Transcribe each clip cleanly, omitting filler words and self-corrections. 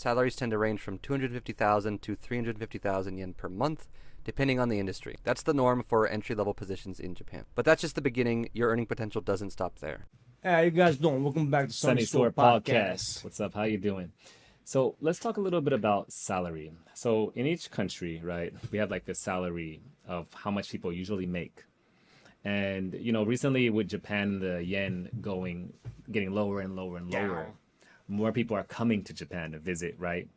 salaries tend to range from 250,000 to 350,000 yen per month, depending on the industry. That's the norm for entry-level positions in Japan. But that's just the beginning. Your earning potential doesn't stop there. Hey, how you guys doing? Welcome back to SunnySword Podcast. What's up? How you doing? So let's talk a little bit about salary. So in each country, right, we have like the salary of how much people usually make. And, you know, recently with Japan, the yen getting lower and lower and lower, more people are coming to Japan to visit, right?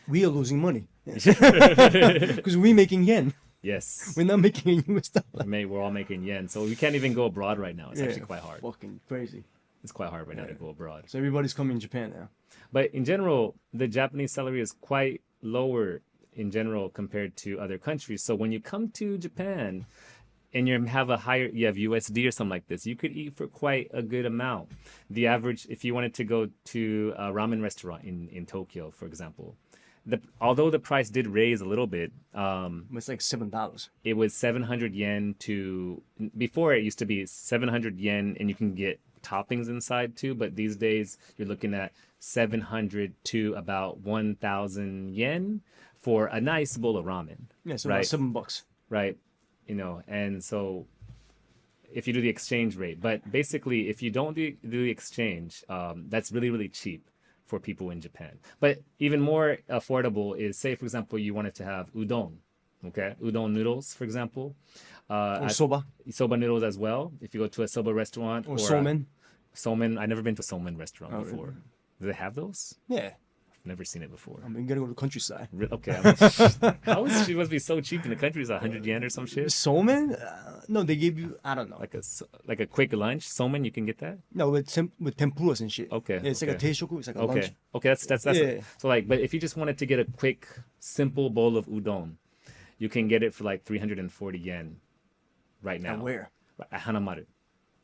We are losing money because we're making yen. Yes. We're not making US dollar. We're all making yen. So we can't even go abroad right now. It's actually quite hard. Fucking crazy. It's quite hard right now to go abroad. So everybody's coming to Japan now. But in general, the Japanese salary is quite lower in general compared to other countries. So when you come to Japan and you have USD or something like this, you could eat for quite a good amount. The average, if you wanted to go to a ramen restaurant in Tokyo, for example, although the price did raise a little bit, It's like $7. it was 700 yen before it used to be 700 yen and you can get toppings inside too, but these days you're looking at 700 to about 1,000 yen for a nice bowl of ramen. Yeah, so right? about $7. Right. You know, and so if you do the exchange rate, but basically if you don't do the exchange, that's really, really cheap for people in Japan. But even more affordable is, say, for example, you wanted to have udon, okay? Udon noodles, for example. Or soba. Soba noodles as well. If you go to a soba restaurant. Or somen. Somen. I've never been to somen restaurant Oh, before. really? Do they have those? Yeah. I've never seen it before. I mean, you gotta go to the countryside. Okay. She must be so cheap in the country. It's 100 yen or some shit. Somen? No, they give you, I don't know. Like a quick lunch. Somen, you can get that? No, with tempuras and shit. Okay. Yeah, it's like a teishoku. It's like a lunch. Okay, that's Yeah. So like, but if you just wanted to get a quick, simple bowl of udon, you can get it for like 340 yen right now. And where? At Hanamaru.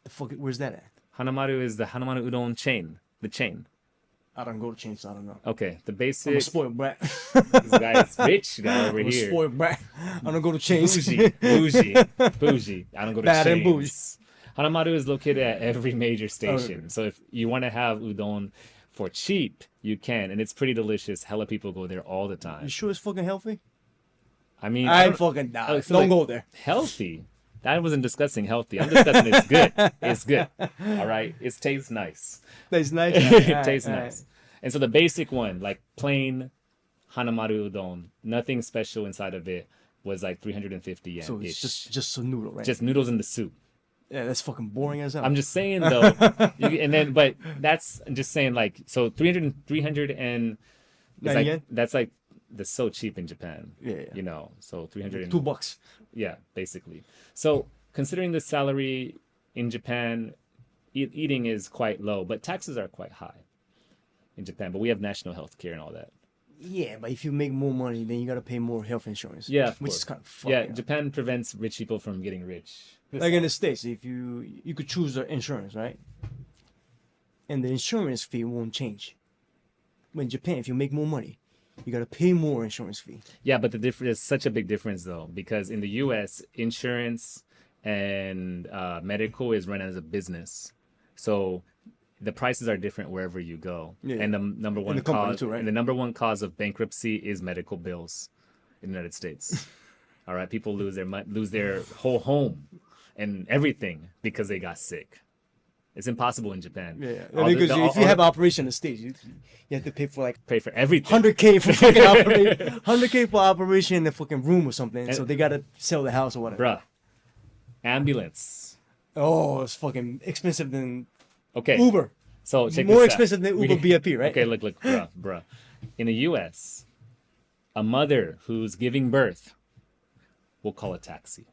The fuck? Where's that at? Hanamaru is the Hanamaru udon chain. The chain. I don't go to chains, so I don't know. Okay, the basic. I'm a spoiled brat. This guy is rich guy over I'm a here. spoiled brat. I don't go to chains. Bougie. I don't go to Bad chains. and bougie. Hanamaru is located at every major station. So if you want to have udon for cheap, you can, and it's pretty delicious. Hella people go there all the time. You sure it's fucking healthy? I mean, I'm fucking down. Don't go there. Healthy. That wasn't discussing healthy. I'm discussing it's good. It's good. All right. It tastes nice. Tastes nice. It tastes nice. And so the basic one, like plain Hanamaru udon, nothing special inside of it, was like 350 yen. So it's just a noodle, right? Just noodles in the soup. Yeah, that's fucking boring as hell. I'm just saying though, but that's just saying like, so 300 and it's like, yen? that's like, that's so cheap in Japan. Yeah. You know, so 300 $2. Yeah, basically. So considering the salary in Japan, eating is quite low, but taxes are quite high in Japan. But we have national health care and all that. Yeah, but if you make more money, then you gotta pay more health insurance. Yeah, of which course. is kind of fucked. Yeah, Japan prevents rich people from getting rich. Like in the States, if you could choose the insurance, right? And the insurance fee won't change. But in Japan, if you make more money, you gotta pay more insurance fee. Yeah, but there's such a big difference though, because in the U.S., insurance and medical is run as a business, so the prices are different wherever you go. Yeah. And the number one company cause, too, right? and the number one cause of bankruptcy is medical bills in the United States. All right, people lose their whole home and everything because they got sick. It's impossible in Japan. Yeah, because if you have an operation in the States, you have to pay for like pay for everything. 100K for fucking operation, 100K for operation in the fucking room or something. So they gotta sell the house or whatever. Bruh, ambulance. Oh, it's fucking expensive than Okay. Uber. So check More this expensive out. than Uber VIP, right? Okay, look, bruh. In the U.S., a mother who's giving birth will call a taxi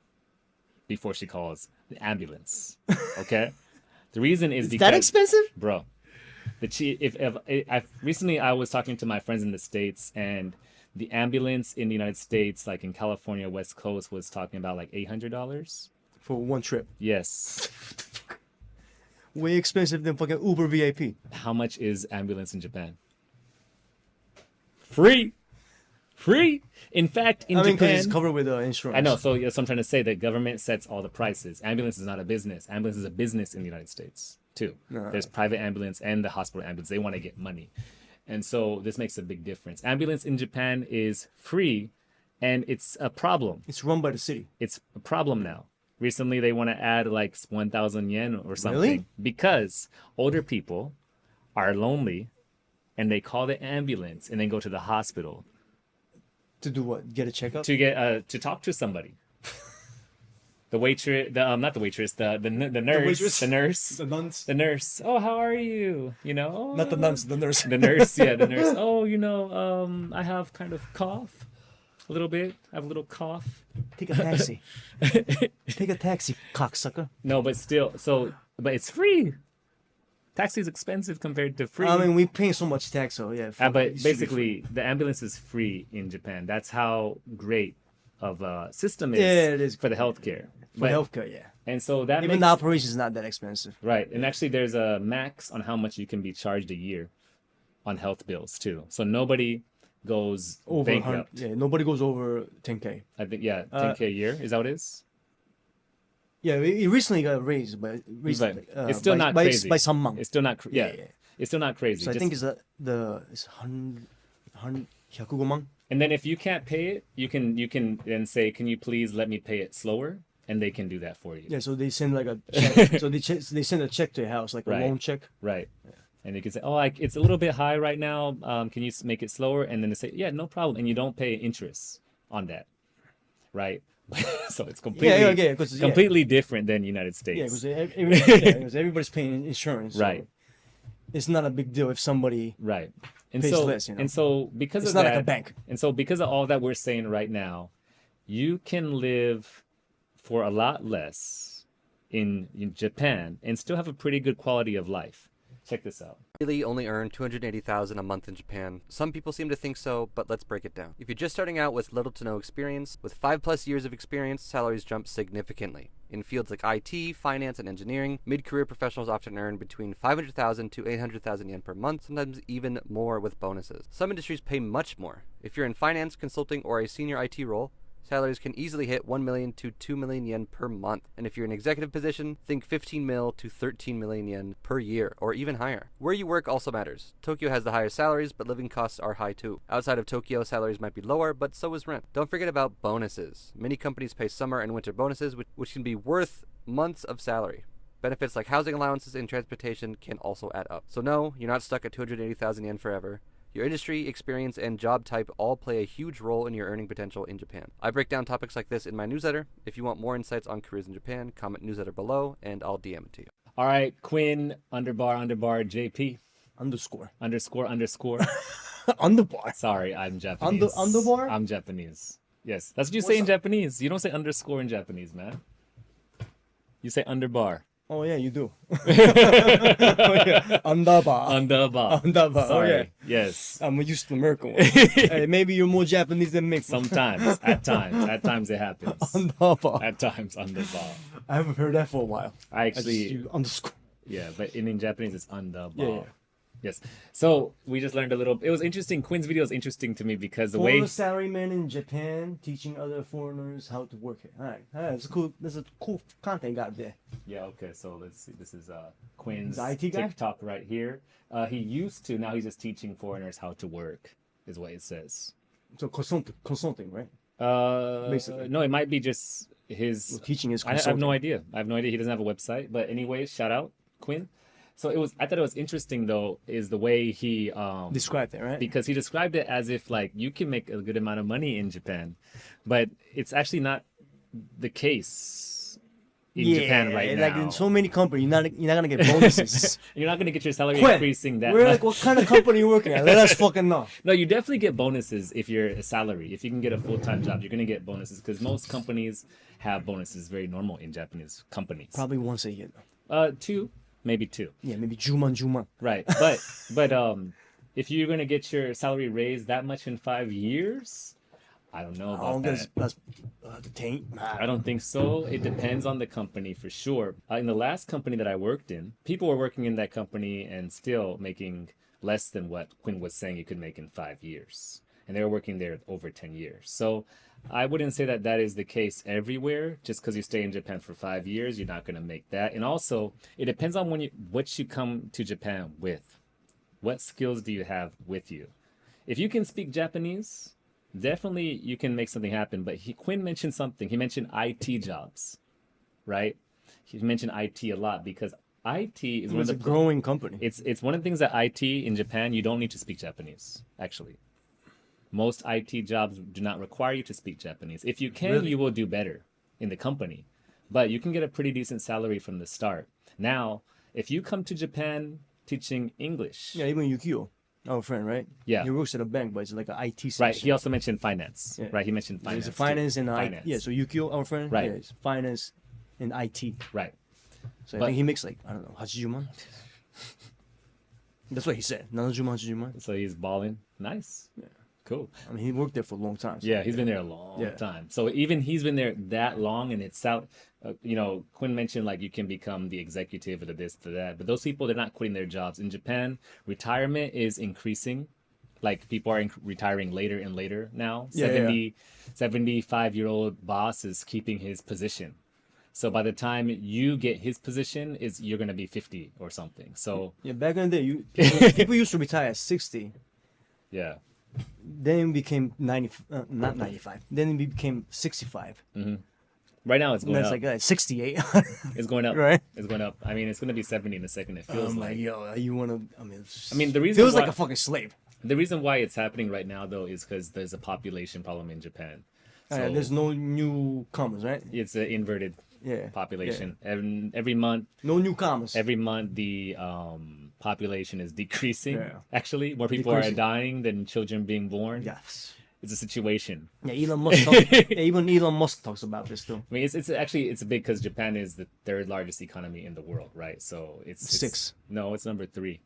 before she calls the ambulance. Okay. The reason is because that expensive? bro. Recently I was talking to my friends in the States, and the ambulance in the United States, like in California, West Coast, was talking about like $800. For one trip. Yes. Way expensive than fucking Uber VIP. How much is ambulance in Japan? Free. In fact, in Japan, 'cause it's covered with insurance. I know. So yes, I'm trying to say that government sets all the prices. Ambulance is not a business. Ambulance is a business in the United States too. No. There's private ambulance and the hospital ambulance. They want to get money, And so this makes a big difference. Ambulance in Japan is free, and it's a problem. It's run by the city. It's a problem now. Recently, they want to add like 1,000 yen or something Really? because older people are lonely and they call the ambulance and then go to the hospital To do what? Get a checkup? to get to talk to somebody. The waitress, not the waitress, the nurse, waitress? the nurse, The nuns? the nurse. Oh, how are you? You know, oh, Not the nuns, the nurse. the nurse, yeah, the nurse. Oh, you know, I have kind of cough, a little bit. I have a little cough. Take a taxi. Take a taxi, cocksucker. No, but still, but it's free. Taxi is expensive compared to free. I mean, we paying so much tax, so yeah. fuck it, it But should be basically, the ambulance is free in Japan. That's how great of a system is, Yeah, it is for the healthcare. for healthcare, yeah. And so that Even makes the operation is not that expensive. right. And actually, there's a max on how much you can be charged a year on health bills too. So nobody goes Over 100, bankrupt. yeah, nobody goes over 10K. I think 10K a year. Is that what it is? Yeah, it recently got raised, but recently, it's still not by, crazy. by some month. It's still not. Yeah, yeah. it's still not crazy. So I Just- think it's it's 105만. And then if you can't pay it, you can then say, "Can you please let me pay it slower?" And they can do that for you. Yeah, so they send like a check. So they send a check to your house, like a Right. loan check. Right. And you can say, "Oh, it's a little bit high right now. Can you make it slower?" And then they say, "Yeah, no problem." And you don't pay interest on that, right? So it's completely completely different than United Yeah, States. because everybody's paying insurance. so Right. It's not a big deal if somebody. Right. And pays so less, you know? and so because It's of not that, like a bank. and so because of all that we're saying right now, you can live for a lot less in Japan and still have a pretty good quality of life. Check this out. Really only earn 280,000 a month in Japan. Some people seem to think so, but let's break it down. If you're just starting out with little to no experience, with 5+ years of experience, salaries jump significantly. In fields like IT, finance, and engineering, mid-career professionals often earn between 500,000 to 800,000 yen per month, sometimes even more with bonuses. Some industries pay much more. If you're in finance, consulting, or a senior IT role, salaries can easily hit 1 million to 2 million yen per month. And if you're in an executive position, think 15 mil to 13 million yen per year, or even higher. Where you work also matters. Tokyo has the highest salaries, but living costs are high too. Outside of Tokyo, salaries might be lower, but so is rent. Don't forget about bonuses. Many companies pay summer and winter bonuses, which can be worth months of salary. Benefits like housing allowances and transportation can also add up. So no, you're not stuck at 280,000 yen forever. Your industry, experience, and job type all play a huge role in your earning potential in Japan. I break down topics like this in my newsletter. If you want more insights on careers in Japan, comment newsletter below, and I'll DM it to you. All right, Quinn __ JP Underscore. __. Underbar. Sorry, I'm Japanese. Underbar? I'm Japanese. Yes, that's what you say in Japanese. You don't say underscore in Japanese, man. You say underbar. Oh yeah, you do. Oh, yeah. Underbar. Underbar. Underbar. Sorry. Oh yeah. Yes. I'm used to American one. Hey, maybe you're more Japanese than me. Sometimes. At times it happens. Underbar. At times underbar. I haven't heard that for a while. I I just actually use underscore. yeah, but in Japanese it's underbar. Yeah. Yes. So we just learned a little. It was interesting. Quinn's video is interesting to me because the way Foreign salaryman in Japan teaching other foreigners how to work it. All right, that's cool. There's a cool content got there. Yeah, okay, so let's see. This is Quinn's The IT guy? TikTok right here. He used to, now he's just teaching foreigners how to work, is what it says. So consulting, right? Basically. No, it might be just his. Well, teaching is I have consulting. no idea. I have no idea. He doesn't have a website. But anyway, shout out, Quinn. So I thought it was interesting though, is the way he Described it, right? because he described it as if like you can make a good amount of money in Japan, but it's actually not the case in Japan right like now. in so many companies, you're not gonna get bonuses. You're not gonna get your salary Quinn, increasing that we're much. like, what kind of company you working at? Let us fucking know. No, you definitely get bonuses if you're a salary. If you can get a full-time job, you're gonna get bonuses because most companies have bonuses. Very normal in Japanese companies. Probably once a year. Two, maybe two. Yeah, maybe Juman. Right, but if you're gonna get your salary raised that much in 5 years, I don't know about that. That's the taint. I don't think so. It depends on the company for sure. In the last company that I worked in, people were working in that company and still making less than what Quinn was saying you could make in 5 years. And they were working there over 10 years. So I wouldn't say that that is the case everywhere. Just because you stay in Japan for 5 years, you're not going to make that. And also, it depends on what you come to Japan with. What skills do you have with you? If you can speak Japanese, definitely you can make something happen. But Quinn mentioned something. He mentioned IT jobs, right? He mentioned IT a lot because IT is one of It's the a growing company. it's one of the things that IT in Japan you don't need to speak Japanese. Actually, most IT jobs do not require you to speak Japanese. If you can, Really? you will do better in the company, but you can get a pretty decent salary from the start. Now, if you come to Japan teaching English, Yeah, even Yukio, our friend, right? Yeah. He works at a bank, but it's like an IT section. right? He also mentioned finance, Yeah. right? He mentioned finance. There's a finance too. and finance. Yeah, so Yukio, our friend, Right. yeah, it's finance and IT. right. So I But- think he makes like, I don't know, 80만? That's what he said. 70만, 80만. So he's balling. Nice. Yeah. Cool. I mean, he worked there for a long time. So Yeah, he's been there a long Yeah. time. So even he's been there that long, and it's out. Quinn mentioned like you can become the executive or the this to that, but those people they're not quitting their jobs. In Japan, retirement is increasing. Like people are retiring later and later now. Yeah, 75-year-old boss is keeping his position. So by the time you get his position, you're gonna be 50 or something. So Yeah, back in the day, people used to retire at 60. yeah, Then it became 90, not 95. Then it became 65. right now it's And going that's up. like 68. It's going up. Right. It's going up. I mean, it's gonna be 70 in a second. It feels I'm like. like, yo, you wanna? I mean, the reason feels like why- a fucking slave. The reason why it's happening right now, though, is because there's a population problem in Japan. So There's no newcomers, right? it's an inverted Yeah. population. And every month, No newcomers. the population is decreasing. Yeah. Actually, more people are Decreasing. dying than children being born. Yes. It's a situation. Yeah, Elon Musk. Even Elon Musk talks about this too. I mean, it's big because Japan is the third largest economy in the world, right? So it's Six. No, it's number 3.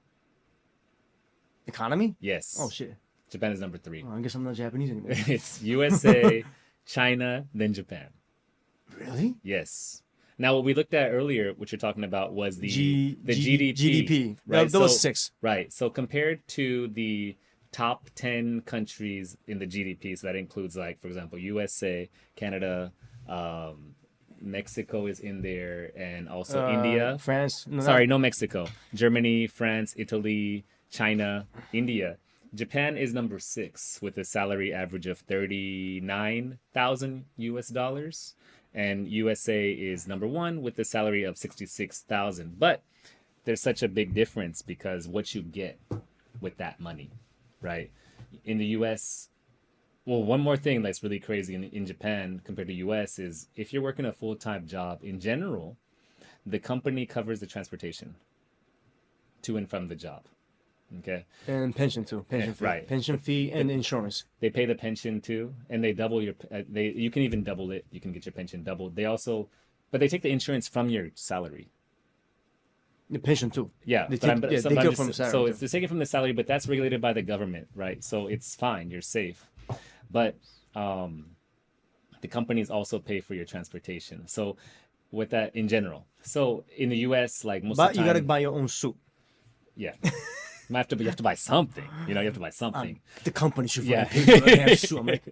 Economy? Yes. Oh shit. Japan is number 3. Oh, I guess I'm not Japanese anymore. It's USA, China, then Japan. Really? Yes. Now, what we looked at earlier, what you're talking about, was the GDP. GDP. Right. That was 6. Right. So compared to the top 10 countries in the GDP, so that includes, like, for example, USA, Canada, Mexico is in there, and also India. France. No, Sorry, no Mexico. Germany, France, Italy, China, India. Japan is number 6 with a salary average of $39,000 and USA is number 1 with a salary of $66,000. But there's such a big difference because what you get with that money, right? In the US, well, one more thing that's really crazy in Japan compared to US is if you're working a full-time job, in general, the company covers the transportation to and from the job. Okay. And pension too. Pension fee. right. Pension fee and insurance. They pay the pension too, and they double your. You can even double it. You can get your pension doubled. They also, but they take the insurance from your salary. The pension too. Yeah, They but take, I'm take it just- from the salary. So too. it's taken from the salary, but that's regulated by the government, right? So it's fine. You're safe, but the companies also pay for your transportation. So with that in general, so in the U.S., like most But of the you time, gotta buy your own suit. yeah, you have to buy something. You have to buy something. The company should Yeah. fucking pay for the damn suit. I'm like,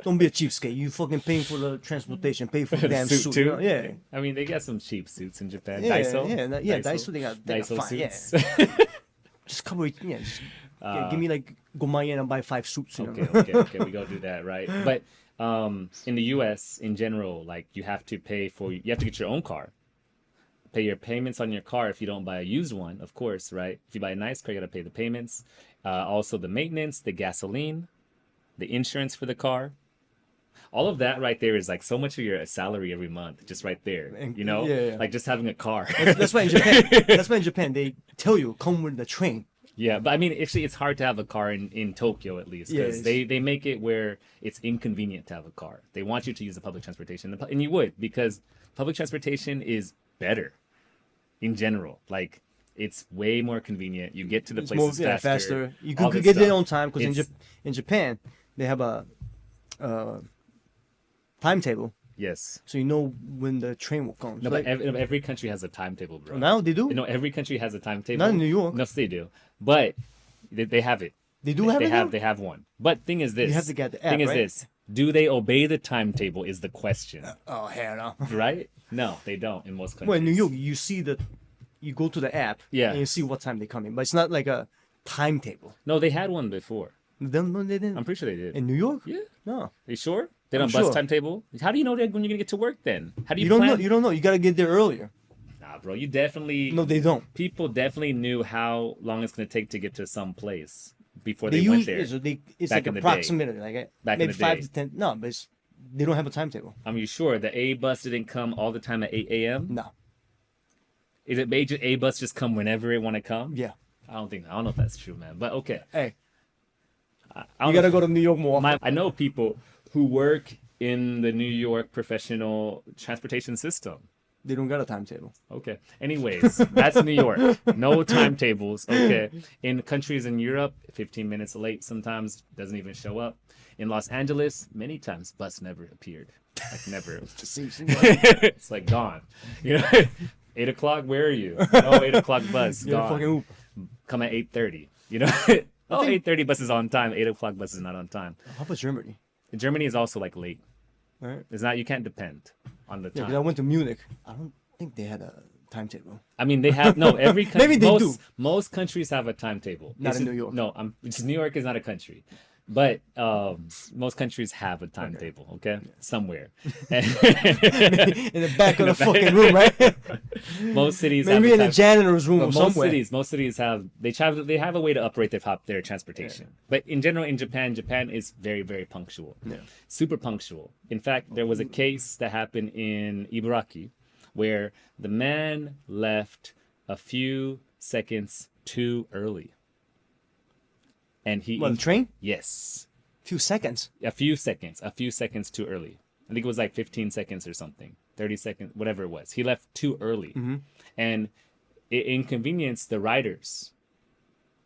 don't be a cheapskate. You fucking paying for the transportation. Pay for the damn Suit suit. too? You know? Yeah. I mean, they got some cheap suits in Japan. Yeah, Daiso. yeah, Daiso, they got Daiso fine, yeah. suits. Just cover it. Yeah, just give me like 5,000 yen and buy 5 suits. You know? okay. We go do that, right? But in the U.S. in general, like you have to get your own car. Pay your payments on your car if you don't buy a used one, of course, right? If you buy a nice car, you got to pay the payments. Also the maintenance, the gasoline, the insurance for the car. All of that right there is like so much of your salary every month, just right there. Yeah. Like just having a car. That's why in Japan. That's why in Japan they tell you come with the train. Yeah, but I mean, actually, it's hard to have a car in Tokyo at least because Yes. they make it where it's inconvenient to have a car. They want you to use the public transportation, and you would because public transportation is better in general. Like it's way more convenient. You get to the It's places more faster. You all can this get there stuff. on time because It's- in Japan they have a timetable, yes. so you know when the train will come. No, So but every country has a timetable, bro. now they do. You know, every country has a timetable. Not in New York. No, they do, but they have it. They do have it. now? They have one. But thing is this. have to get the Thing app, is right? this. Do they obey the timetable is the question. Oh hell no. Right? No, they don't in most countries. Well, in New York, you go to the app, Yeah. and you see what time they come in. But it's not like a timetable. No, they had one before. No, they didn't. I'm pretty sure they did. In New York? Yeah. No. Are you sure? They I'm don't bus sure. timetable? How do you know that when you're gonna get to work then? How do you, You don't plan? know. You don't know. You gotta get there earlier. Nah, bro, you definitely No, they don't. people definitely knew how long it's gonna take to get to some place before They they went use there. so it's back like in the day. approximately like Back in maybe the 5 day. to 10. No, but they don't have a timetable. I'm you sure the A bus didn't come all the time at 8 a.m.? No. Is it major A bus just come whenever it want to come? Yeah. I don't know if that's true, man. But okay. Hey, I you don't gotta know. go to New York more often. I know people who work in the New York professional transportation system. They don't got a timetable. Okay. Anyways, that's New York. No timetables. Okay. In countries in Europe, 15 minutes late sometimes doesn't even show up. In Los Angeles, many times bus never appeared. Like never. It's like gone. You know, 8 o'clock. Where are you? Oh, 8 o'clock bus You're a gone. fucking Uber. Come at 8:30. You know. Oh, 8:30 bus is on time. 8 o'clock bus is not on time. How about Germany? Germany is also like late. Right? It's not. You can't depend on the Yeah, time. because I went to Munich. I don't think they had a timetable. I mean, they have no every country. Maybe they do. Most countries have a timetable. Not in It's- New York. No, New York is not a country, but most countries have a timetable. Okay, somewhere. In the back of the fucking room, right? Most cities Maybe have in a the janitor's room or But somewhere. most cities have they have a way to operate their transportation. But in general, in Japan is very very punctual. Yeah. Super punctual. In fact, there was a case that happened in Ibaraki where the man left a few seconds too early. And he What, the train? Yes. Few seconds. A few seconds too early. I think it was like 15 seconds or something, 30 seconds, whatever it was. He left too early. And it inconvenienced the riders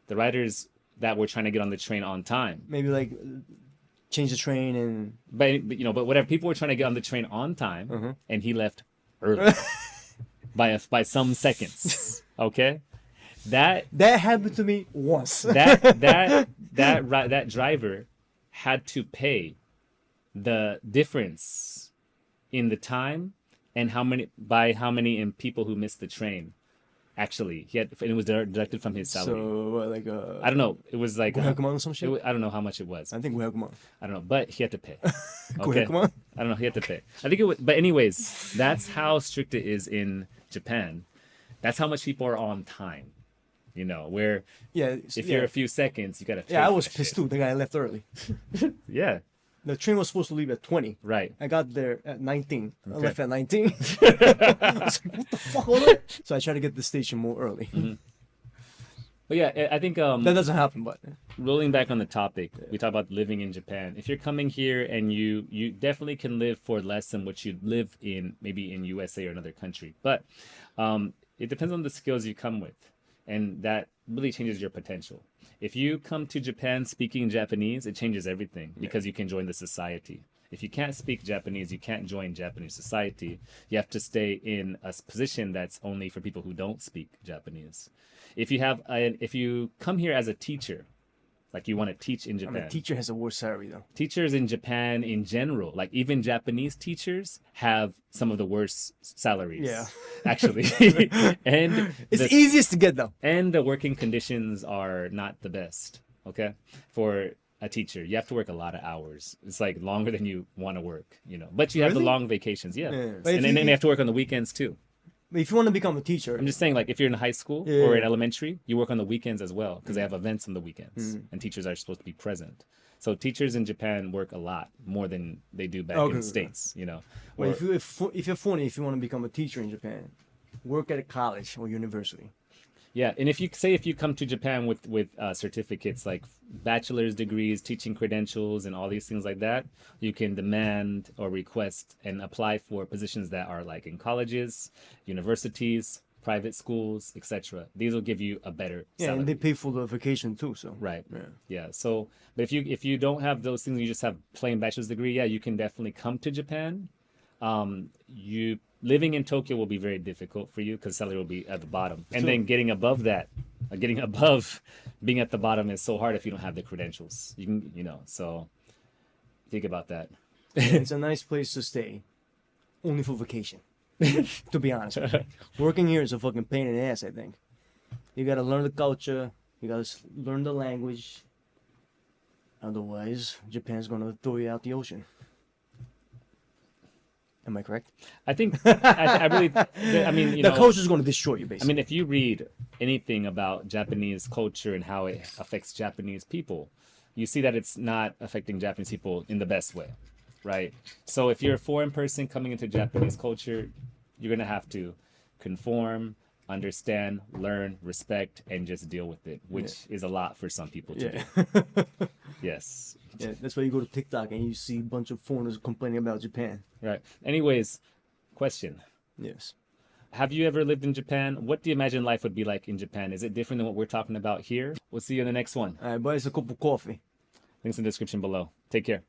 that were trying to get on the train on time. Maybe like change the train and But whatever, people were trying to get on the train on time, and he left early by some seconds. Okay, that happened to me once. that driver had to pay the difference in the time and how many people who missed the train. Actually, it was deducted from his salary. So what, like I don't know. It was like Guhakuman or some shit? I don't know how much it was. I think Guhakuman. I don't know, but he had to pay. Okay. Guhakuman? I don't know. He had to pay. I think it was, but anyways, that's how strict it is in Japan. That's how much people are on time. You know, where Yeah. if you're a few seconds, you gotta. Pay Yeah, I for was that pissed shit. too. The guy left early. Yeah. The train was supposed to leave at 20. Right. I got there at 19. I Okay. left at 19. I was like, what the fuck was that? So I tried to get to the station more early. But yeah, I think That doesn't happen, but rolling back on the topic, we talk about living in Japan. If you're coming here and you definitely can live for less than what you'd live in maybe in USA or another country, but it depends on the skills you come with, and that really changes your potential. If you come to Japan speaking Japanese, it changes everything because you can join the society. If you can't speak Japanese, you can't join Japanese society. You have to stay in a position that's only for people who don't speak Japanese. If you come here as a teacher, like you want to teach in I Japan. mean, teacher has a worse salary though. Teachers in Japan in general, like even Japanese teachers, have some of the worst salaries. Yeah. Actually. And It's easiest to get though. and the working conditions are not the best. Okay, for a teacher, you have to work a lot of hours. It's like longer than you want to work, but you have the Really? long vacations. Yeah, Yeah. But if and then you- they have to work on the weekends too. But if you want to become a teacher, I'm just saying, like if you're in high school Yeah. or in elementary, you work on the weekends as well because they have events on the weekends, and teachers are supposed to be present. So teachers in Japan work a lot more than they do back in Okay. the States. well, Or- if you're funny, if you want to become a teacher in Japan, work at a college or university. Yeah, and if you come to Japan with certificates like bachelor's degrees, teaching credentials, and all these things like that, you can demand or request and apply for positions that are like in colleges, universities, private schools, etc. These will give you a better Yeah, salary. and they pay for the vacation too. So Right. Yeah. Yeah. So, but if you don't have those things, you just have plain bachelor's degree. Yeah, you can definitely come to Japan. You living in Tokyo will be very difficult for you because salary will be at the bottom, and then getting above being at the bottom is so hard if you don't have the credentials. You can, so think about that. It's a nice place to stay, only for vacation. To be honest, working here is a fucking pain in the ass. I think you got to learn the culture. You You gotta learn the language. Otherwise, Japan's gonna throw you out the ocean. Am I correct? I think I really I mean, you The know, culture's gonna destroy you, I basically. mean, if you read anything about Japanese culture and how it affects Japanese people, you see that it's not affecting Japanese people in the best way, right? So if you're a foreign person coming into Japanese culture, you're gonna have to conform, understand, learn, respect, and just deal with it, which is a lot for some people to do. Yes. Yeah, that's why you go to TikTok and you see a bunch of foreigners complaining about Japan. Right. Anyways, question. Yes. Have you ever lived in Japan? What do you imagine life would be like in Japan? Is it different than what we're talking about here? We'll see you in the next one. All right, buy us a cup of coffee. Links in the description below. Take care.